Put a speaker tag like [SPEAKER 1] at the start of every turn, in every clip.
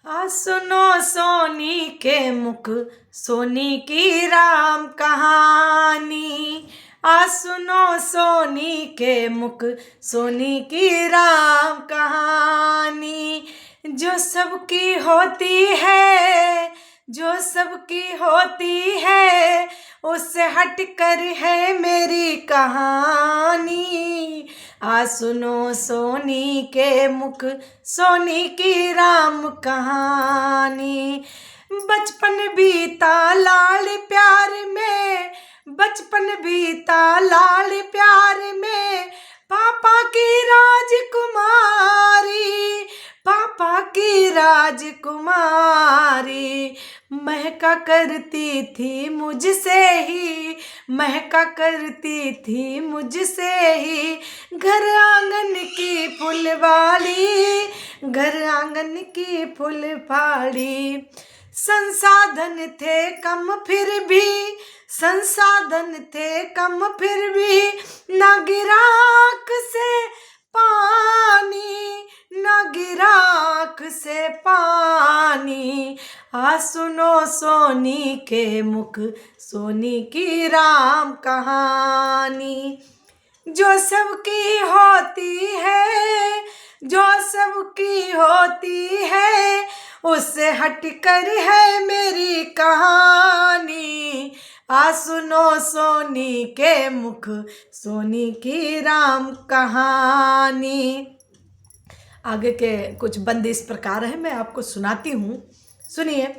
[SPEAKER 1] सुनो सोनी के मुख, सोनी की राम कहानी। सुनो सोनी के मुख, सोनी की राम कहानी। जो सबकी होती है, जो सबकी होती है, उससे हट कर है मेरी कहानी। सुनो सोनी के मुख, सोनी की राम कहानी। बचपन बीता लाल प्यार में, बचपन बीता लाल प्यार में, पापा की राजकुमारी, पापा की राजकुमारी। महका करती थी मुझसे ही, महका करती थी मुझसे ही, घर आंगन की फुलवाड़ी, घर आंगन की फुलवाड़ी। संसाधन थे कम फिर भी, संसाधन थे कम फिर भी, ना गिरा आँख से पानी, ना गिरा आँख से पानी। सुनो सोनी के मुख, सोनी की राम कहानी। जो सबकी होती है, जो सबकी होती है, उससे हटकर है मेरी कहानी। सुनो सोनी के मुख, सोनी की राम कहानी। आगे के कुछ बंद इस प्रकार है, मैं आपको सुनाती हूँ, सुनिए।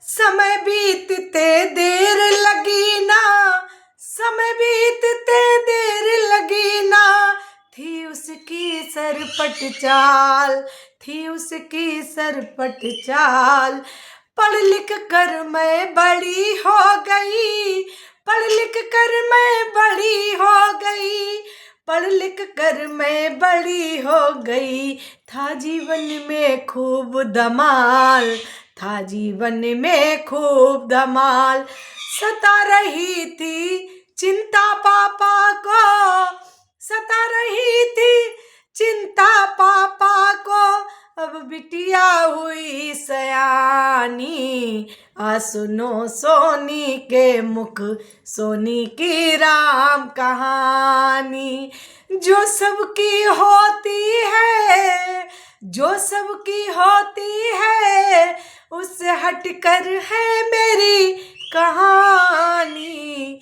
[SPEAKER 1] समय बीतते देर लगी ना, समय बीतते देर लगी ना, थी उसकी सरपट चाल, थी उसकी सरपट चाल। पढ़ लिख कर मैं बड़ी हो गई, पढ़ लिख कर मैं बड़ी हो गई, पढ़ लिख कर मैं बड़ी हो गई। था जीवन में खूब धमाल, था जीवन में खूब धमाल। सता रही थी चिंता पापा को, सता रही थी चिंता पापा को, अब बिटिया हुई सयानी। सुनो सोनी के मुख, सोनी की राम कहानी। जो सबकी होती है, जो सबकी होती है, उससे हटकर है मेरी कहानी।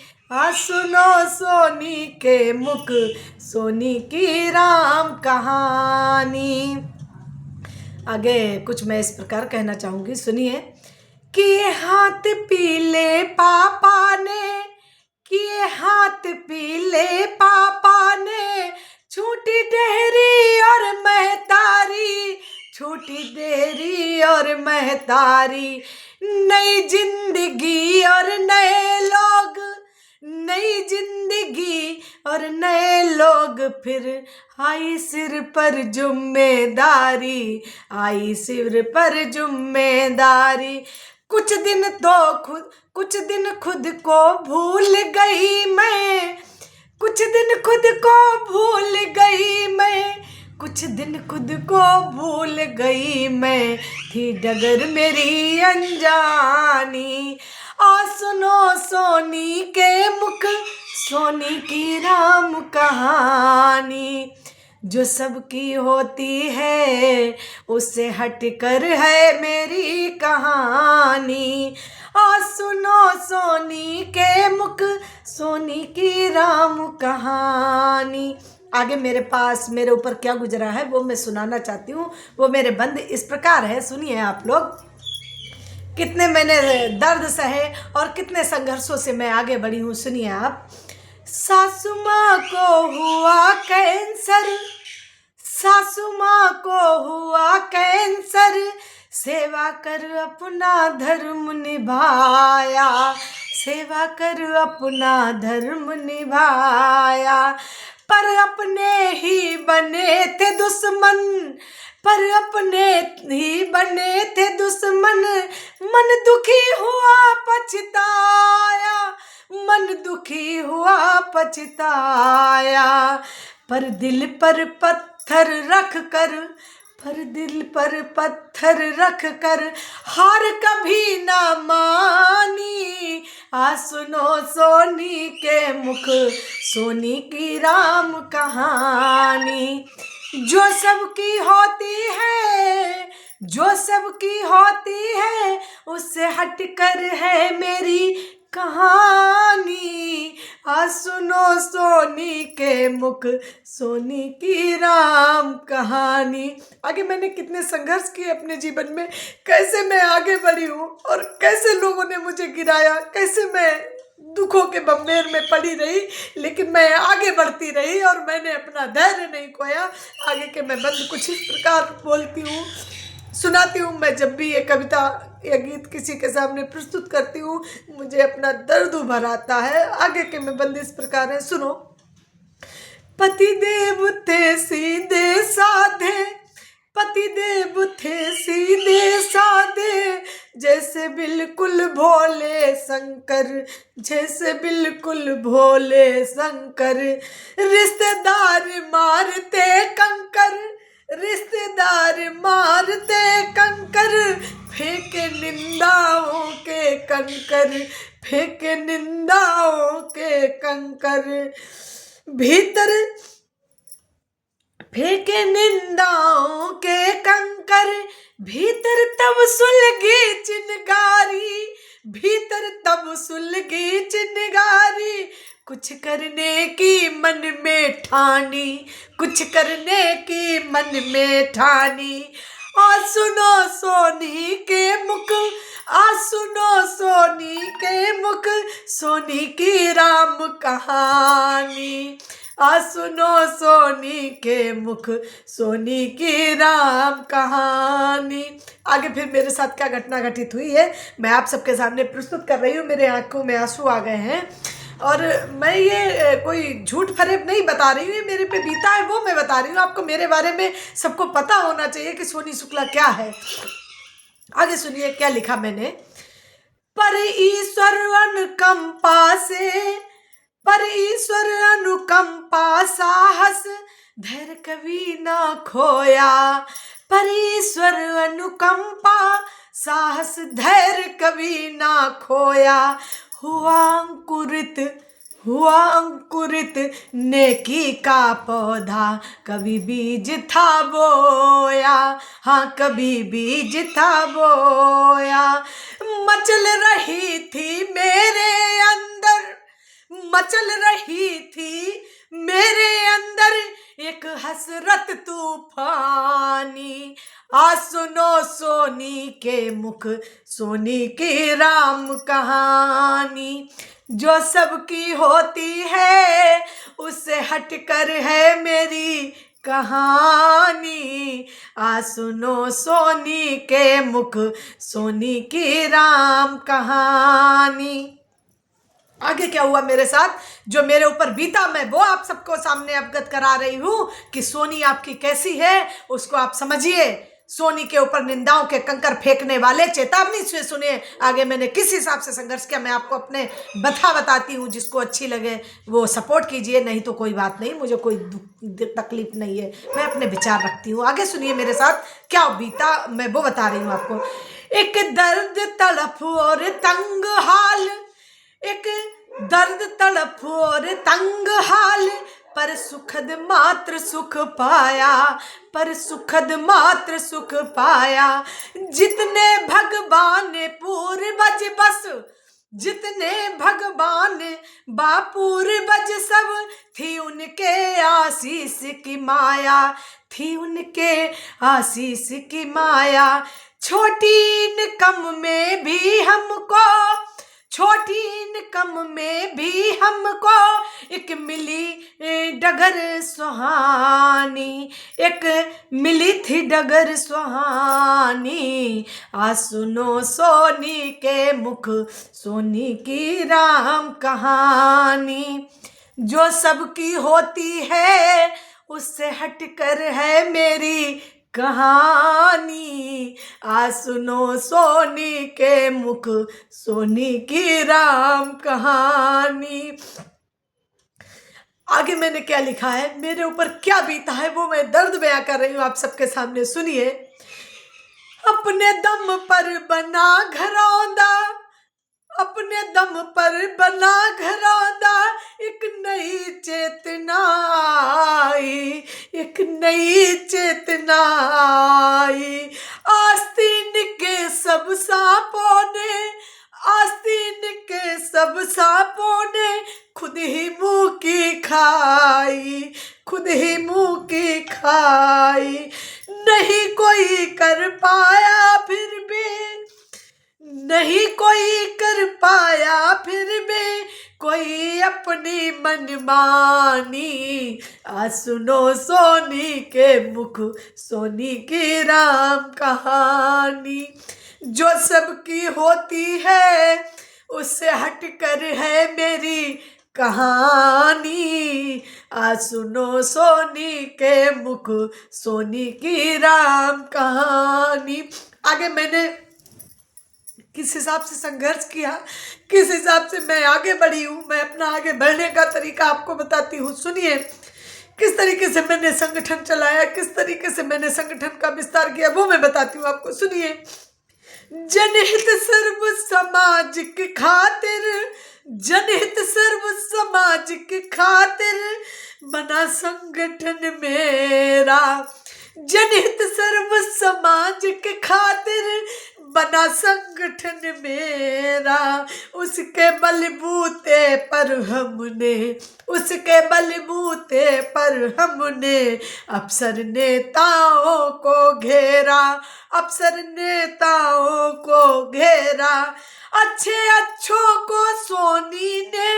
[SPEAKER 1] सुनो सोनी के मुख, सोनी की राम कहानी। आगे कुछ मैं इस प्रकार कहना चाहूँगी, सुनिए। किए हाथ पीले पापा ने, किए हाथ पीले पापा ने, छूटी डेहरी और महतारी, छूटी डेहरी और महतारी। नई जिंदगी और नए लोग, नई जिंदगी और नए लोग, फिर आई सिर पर जुम्मेदारी, आई सिर पर जुम्मेदारी। कुछ दिन तो खुद, कुछ दिन खुद को भूल गई मैं, कुछ दिन खुद को भूल गई मैं, कुछ दिन खुद को भूल गई मैं, थी डगर मेरी अनजानी। सुनो सोनी के मुख, सोनी की राम कहानी। जो सबकी होती है, उससे हटकर है मेरी कहानी। सुनो सोनी के मुख, सोनी की राम कहानी। आगे मेरे पास, मेरे ऊपर क्या गुजरा है वो मैं सुनाना चाहती हूँ। वो मेरे बंद इस प्रकार है, सुनिए आप लोग। कितने मैंने दर्द सहे और कितने संघर्षों से मैं आगे बढ़ी हूँ, सुनिए आप। सासू माँ को हुआ कैंसर, सासू माँ को हुआ कैंसर, सेवा कर अपना धर्म निभाया, सेवा कर अपना धर्म निभाया। पर अपने ही बने थे दुश्मन, पर अपने ही बने थे दुश्मन, मन दुखी हुआ पछताया, मन दुखी हुआ पछताया। पर दिल पर पत्थर रख कर, पर दिल पर पत्थर रख कर हार कभी ना मानी। आ सुनो सोनी के मुख, सोनी की राम कहानी। जो सबकी होती है, जो सबकी होती है, उससे हटकर है मेरी कहानी। आ सुनो सोनी के मुख, सोनी की राम कहानी। आगे मैंने कितने संघर्ष किए अपने जीवन में, कैसे मैं आगे बढ़ी हूँ और कैसे लोगों ने मुझे गिराया, कैसे मैं दुखों के बम्बेर में पड़ी रही, लेकिन मैं आगे बढ़ती रही और मैंने अपना धैर्य नहीं खोया। आगे के मैं बंद कुछ इस प्रकार बोलती हूँ, सुनाती हूँ। मैं जब भी ये कविता या गीत किसी के सामने प्रस्तुत करती हूँ, मुझे अपना दर्द उभर आता है। आगे के मैं बंद इस प्रकार है, सुनो। पति देव थे सीधे साधे, पति देव थे सीधे साधे, जैसे बिल्कुल भोले शंकर, जैसे बिल्कुल भोले शंकर। रिश्तेदार मारते कंकर, रिश्तेदार मारते कंकर, फेंके निंदाओं के कंकर, फेंके निंदाओं के कंकर। भीतर फेंके निंदाओं के कंकर, भीतर तब सुलगी चिनगारी, भीतर तब सुलगी चिनगारी। कुछ करने की मन में ठानी, कुछ करने की मन में ठानी। आ सुनो सोनी के मुख, आ सुनो सोनी के मुख, सोनी की राम कहानी। आ सुनो सोनी के मुख, सोनी की राम कहानी। आगे फिर मेरे साथ क्या घटना घटित हुई है मैं आप सबके सामने प्रस्तुत कर रही हूँ। मेरे आंखों में आंसू आ गए हैं और मैं ये कोई झूठ फरेब नहीं बता रही हूँ, ये मेरे पे बीता है वो मैं बता रही हूँ। आपको मेरे बारे में सबको पता होना चाहिए कि सोनी शुक्ला क्या है। आगे सुनिए क्या लिखा मैंने। पर ईश्वर अनुकंपा से, पर ईश्वर अनुकंपा साहस धैर्य कभी ना खोया। पर ईश्वर अनुकंपा साहस धैर्य कभी ना खोया। हुआ अंकुरित, हुआ अंकुरित नेकी का पौधा, कभी बीज था बोया, हाँ कभी बीज था बोया। मचल रही थी मेरे अंदर, मचल रही थी मेरे अंदर एक हसरत तूफानी। आ सुनो सोनी के मुख, सोनी की राम कहानी। जो सबकी होती है उससे हटकर है मेरी कहानी। आ सुनो सोनी के मुख, सोनी की राम कहानी। आगे क्या हुआ मेरे साथ, जो मेरे ऊपर बीता मैं वो आप सबको सामने अवगत करा रही हूँ कि सोनी आपकी कैसी है, उसको आप समझिए। सोनी के ऊपर निंदाओं के कंकर फेंकने वाले चेतावनी से सुनिए। आगे मैंने किस हिसाब से संघर्ष किया मैं आपको अपने बताती हूँ। जिसको अच्छी लगे वो सपोर्ट कीजिए, नहीं तो कोई बात नहीं, मुझे कोई तकलीफ नहीं है, मैं अपने विचार रखती हूँ। आगे सुनिए मेरे साथ क्या बीता मैं वो बता रही हूँ आपको। एक दर्द तड़प और तंग हाल, एक दर्द तड़प और तंग हाल, पर सुखद मात्र सुख पाया, पर सुखद मात्र सुख पाया। जितने भगवान पूर्वज बस, जितने भगवान बापूर्वज सब, थी उनके आशीष की माया, थी उनके आशीष की माया। छोटी इनकम में भी हमको, छोटी इनकम में भी हमको एक मिली डगर सुहानी, एक मिली थी डगर सुहानी। आ सुनो सोनी के मुख, सोनी की राम कहानी। जो सबकी होती है उससे हटकर है मेरी कहानी। आ सुनो सोनी के मुख, सोनी की राम कहानी। आगे मैंने क्या लिखा है, मेरे ऊपर क्या बीता है, वो मैं दर्द बयां कर रही हूँ आप सबके सामने। सुनिए। अपने दम पर बना घरौंदा, अपने दम पर बना घरौंदा, एक नई चेतना आई, एक नई चेतना आई। आस्तीन के सब सांपों ने, आस्तीन के सब सांपों ने खुद ही मुंह की खाई, खुद ही मुंह की खाई। नहीं कोई कर पाया फिर भी, नहीं कोई कर पाया फिर भी कोई अपनी मनमानी। आज सुनो सोनी के मुख, सोनी की राम कहानी। जो सबकी होती है उससे हटकर है मेरी कहानी। आज सुनो सोनी के मुख, सोनी की राम कहानी। आगे मैंने किस हिसाब से संघर्ष किया, किस हिसाब से मैं आगे बढ़ी हूँ, मैं अपना आगे बढ़ने का तरीका आपको बताती हूँ। सुनिए, किस तरीके से मैंने संगठन चलाया, किस तरीके से मैंने संगठन का विस्तार किया, वो मैं बताती हूँ आपको। सुनिए। जनहित सर्व समाज की खातिर, जनहित सर्व समाज की खातिर बना संगठन मेरा। जनहित सर्व समाज के खातिर बना संगठन मेरा। उसके बलबूते पर हमने, उसके बलबूते पर हमने अफसर नेताओं को घेरा, अफसर नेताओं को घेरा। अच्छे अच्छों को सोनी ने,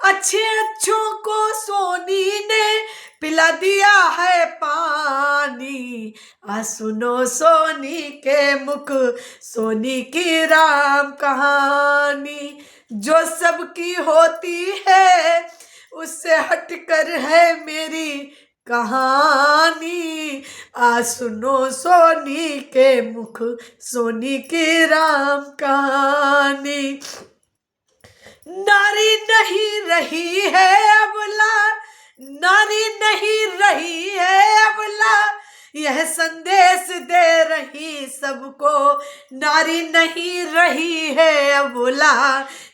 [SPEAKER 1] अच्छे अच्छों को सोनी ने पिला दिया है पानी। आ सुनो सोनी के मुख, सोनी की राम कहानी। जो सबकी होती है उससे हटकर है मेरी कहानी। आ सुनो सोनी के मुख, सोनी की राम कहानी। नारी नहीं रही है अबला, नारी नहीं रही है अबला, यह संदेश दे रही सबको। नारी नहीं रही है अबला,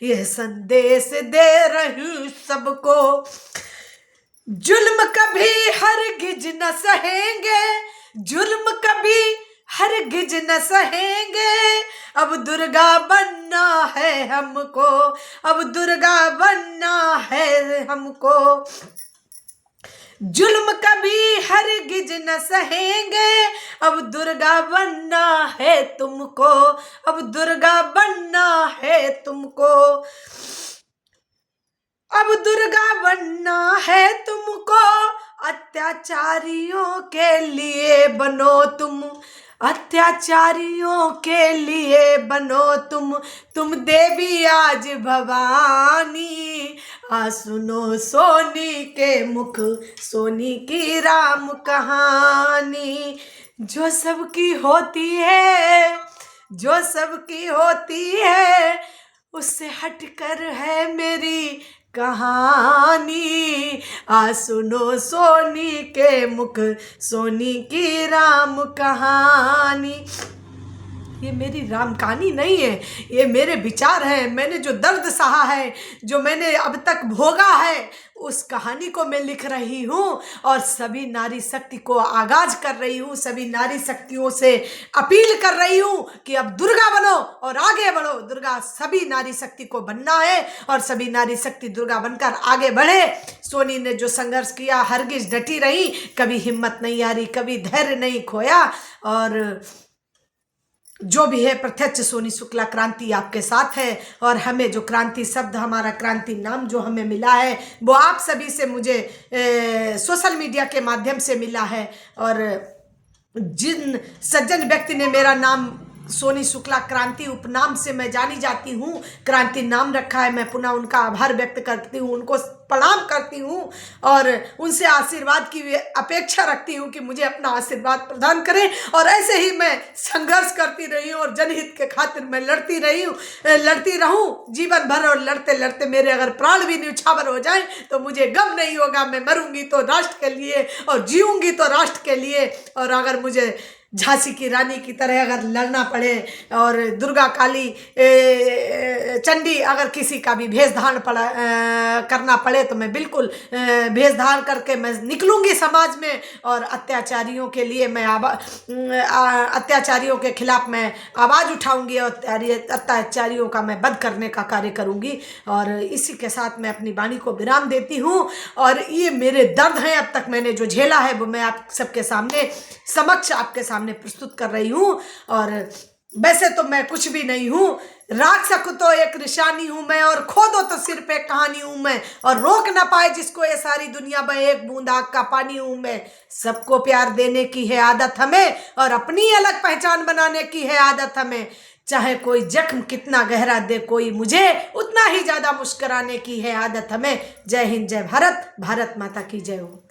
[SPEAKER 1] यह संदेश दे रही सबको। जुल्म कभी हरगिज न सहेंगे, जुल्म कभी हरगिज न सहेंगे। अब दुर्गा बनना है हमको, अब दुर्गा बनना है हमको। जुल्म कभी हरगिज न सहेंगे, अब दुर्गा बनना है तुमको, अब दुर्गा बनना है तुमको। अब दुर्गा बनना है तुमको, अत्याचारियों के लिए बनो तुम, अत्याचारियों के लिए बनो तुम देवी आज भवानी। आ सुनो सोनी के मुख, सोनी की राम कहानी। जो सबकी होती है, जो सबकी होती है उससे हटकर है मेरी कहानी। आ सुनो सोनी के मुख, सोनी की राम कहानी। ये मेरी राम कहानी नहीं है, ये मेरे विचार हैं। मैंने जो दर्द सहा है, जो मैंने अब तक भोगा है, उस कहानी को मैं लिख रही हूँ और सभी नारी शक्ति को आगाज कर रही हूँ, सभी नारी शक्तियों से अपील कर रही हूँ कि अब दुर्गा बनो और आगे बढ़ो। दुर्गा सभी नारी शक्ति को बनना है और सभी नारी शक्ति दुर्गा बनकर आगे बढ़े। सोनी ने जो संघर्ष किया, हरगिज डटी रही, कभी हिम्मत नहीं हारी, कभी धैर्य नहीं खोया। और जो भी है, प्रत्यक्ष सोनी शुक्ला क्रांति आपके साथ है। और हमें जो क्रांति शब्द, हमारा क्रांति नाम जो हमें मिला है, वो आप सभी से मुझे सोशल मीडिया के माध्यम से मिला है। और जिन सज्जन व्यक्ति ने मेरा नाम सोनी शुक्ला क्रांति उपनाम से मैं जानी जाती हूँ, क्रांति नाम रखा है, मैं पुनः उनका आभार व्यक्त करती हूँ। उनको प्रणाम करती हूँ और उनसे आशीर्वाद की अपेक्षा रखती हूँ कि मुझे अपना आशीर्वाद प्रदान करें। और ऐसे ही मैं संघर्ष करती रही हूँ और जनहित के खातिर मैं लड़ती रहूँ जीवन भर। और लड़ते लड़ते मेरे अगर प्राण भी न्यौछावर हो जाए तो मुझे गम नहीं होगा। मैं मरूंगी तो राष्ट्र के लिए और जीऊंगी तो राष्ट्र के लिए। और अगर मुझे झांसी की रानी की तरह अगर लड़ना पड़े और दुर्गा काली चंडी अगर किसी का भी भेष धारण करना पड़े तो मैं बिल्कुल भेष धारण करके मैं निकलूंगी समाज में। और अत्याचारियों के लिए मैं अत्याचारियों के खिलाफ मैं आवाज़ उठाऊंगी और अत्याचारियों का मैं वध करने का कार्य करूंगी। और इसी के साथ मैं अपनी वाणी को विराम देती हूँ। और ये मेरे दर्द हैं, अब तक मैंने जो झेला है वो मैं आप सबके सामने समक्ष आपके सामने प्रस्तुत कर रही हूँ। और वैसे तो मैं कुछ भी नहीं हूँ, राख सकूं तो एक निशानी हूं मैं और खो दो तो सिर पे कहानी हूं मैं। और रोक ना पाए जिसको ये सारी दुनिया में एक बूंद आग का पानी हूं मैं। सबको प्यार देने की है आदत हमें और अपनी अलग पहचान बनाने की है आदत हमें। चाहे कोई जख्म कितना गहरा दे कोई मुझे, उतना ही ज्यादा मुस्कुराने की है आदत हमें। जय हिंद, जय भारत, भारत माता की जय हो।